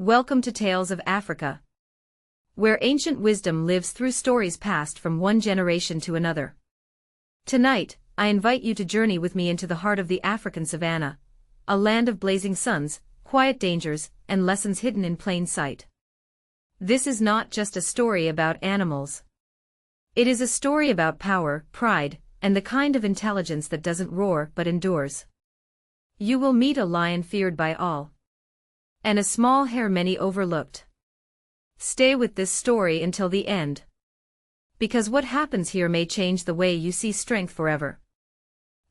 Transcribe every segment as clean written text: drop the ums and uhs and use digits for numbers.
Welcome to Tales of Africa, where ancient wisdom lives through stories passed from one generation to another. Tonight, I invite you to journey with me into the heart of the African savannah, a land of blazing suns, quiet dangers, and lessons hidden in plain sight. This is not just a story about animals. It is a story about power, pride, and the kind of intelligence that doesn't roar but endures. You will meet a lion feared by all, and a small hare many overlooked. Stay with this story until the end, because what happens here may change the way you see strength forever.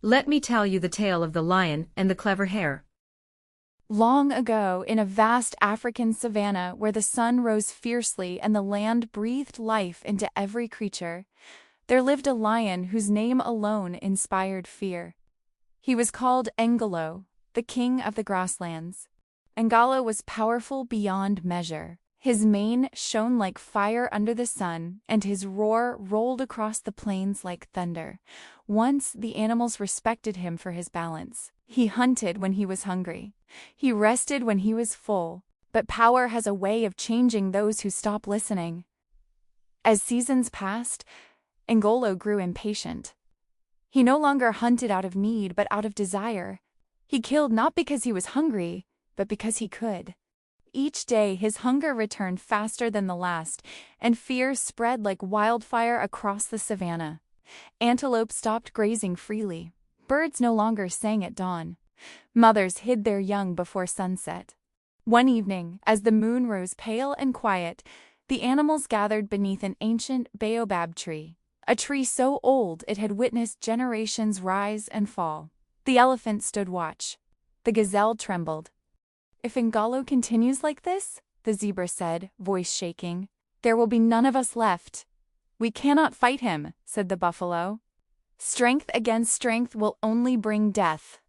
Let me tell you the tale of the lion and the clever hare. Long ago, in a vast African savanna where the sun rose fiercely and the land breathed life into every creature, there lived a lion whose name alone inspired fear. He was called Ngolo, the king of the grasslands. Ngolo was powerful beyond measure. His mane shone like fire under the sun, and his roar rolled across the plains like thunder. Once the animals respected him for his balance. He hunted when he was hungry. He rested when he was full. But power has a way of changing those who stop listening. As seasons passed, Ngolo grew impatient. He no longer hunted out of need but out of desire. He killed not because he was hungry, but because he could. Each day his hunger returned faster than the last, and fear spread like wildfire across the savannah. Antelope stopped grazing freely. Birds no longer sang at dawn. Mothers hid their young before sunset. One evening, as the moon rose pale and quiet, the animals gathered beneath an ancient baobab tree, a tree so old it had witnessed generations rise and fall. The elephant stood watch. The gazelle trembled. "If Ngolo continues like this," the zebra said, voice shaking, "there will be none of us left." "We cannot fight him," said the buffalo. "Strength against strength will only bring death."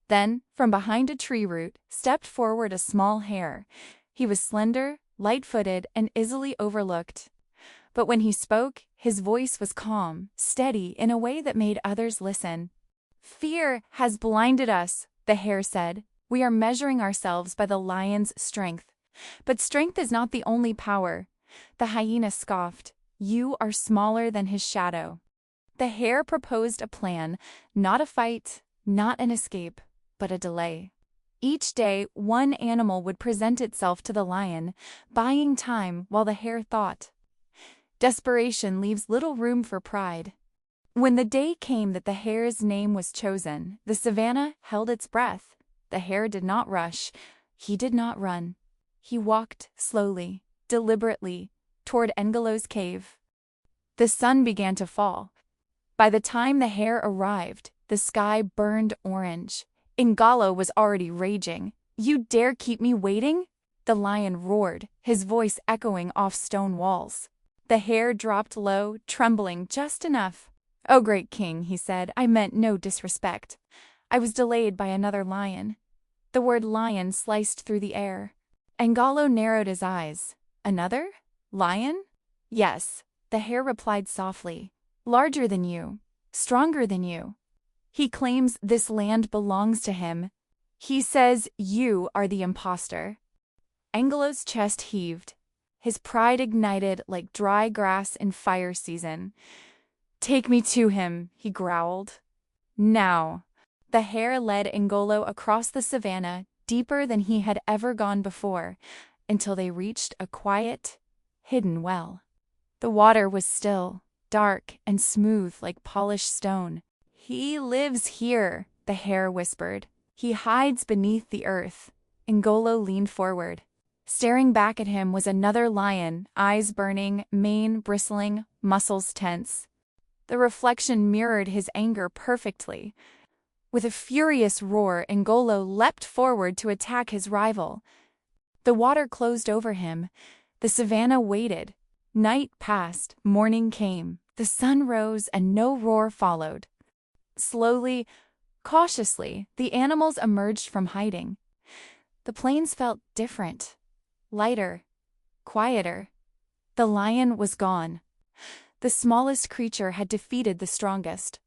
Then, from behind a tree root, stepped forward a small hare. He was slender, light-footed, and easily overlooked. But when he spoke, his voice was calm, steady in a way that made others listen. "Fear has blinded us," the hare said. "We are measuring ourselves by the lion's strength. But strength is not the only power." The hyena scoffed. "You are smaller than his shadow." The hare proposed a plan, not a fight, not an escape, but a delay. Each day, one animal would present itself to the lion, buying time while the hare thought. Desperation leaves little room for pride. When the day came that the hare's name was chosen, the savannah held its breath. The hare did not rush. He did not run. He walked slowly, deliberately, toward Ngolo's cave. The sun began to fall. By the time the hare arrived, the sky burned orange. Ngolo was already raging. "You dare keep me waiting?" The lion roared, his voice echoing off stone walls. The hare dropped low, trembling just enough. "Oh, great king," he said, "I meant no disrespect. I was delayed by another lion." The word lion sliced through the air. Ngolo narrowed his eyes. "Another? Lion?" "Yes," the hare replied softly. "Larger than you. Stronger than you. He claims this land belongs to him. He says you are the imposter." Ngolo's chest heaved. His pride ignited like dry grass in fire season. "Take me to him," he growled. "Now." The hare led Ngolo across the savannah, deeper than he had ever gone before, until they reached a quiet, hidden well. The water was still, dark, and smooth like polished stone. "He lives here," the hare whispered. "He hides beneath the earth." Ngolo leaned forward. Staring back at him was another lion, eyes burning, mane bristling, muscles tense. The reflection mirrored his anger perfectly. With a furious roar, Ngolo leapt forward to attack his rival. The water closed over him. The savannah waited. Night passed, morning came. The sun rose, and no roar followed. Slowly, cautiously, the animals emerged from hiding. The plains felt different, lighter, quieter. The lion was gone. The smallest creature had defeated the strongest.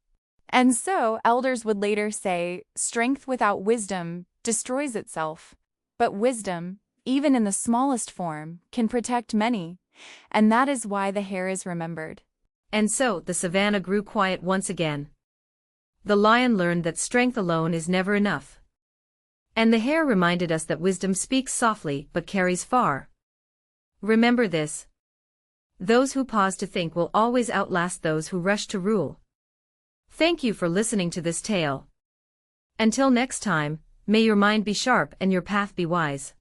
And so, elders would later say, strength without wisdom destroys itself, but wisdom even in the smallest form, can protect many, and that is why the hare is remembered. And so, the savannah grew quiet once again. The lion learned that strength alone is never enough. And the hare reminded us that wisdom speaks softly but carries far. Remember this. Those who pause to think will always outlast those who rush to rule. Thank you for listening to this tale. Until next time, may your mind be sharp and your path be wise.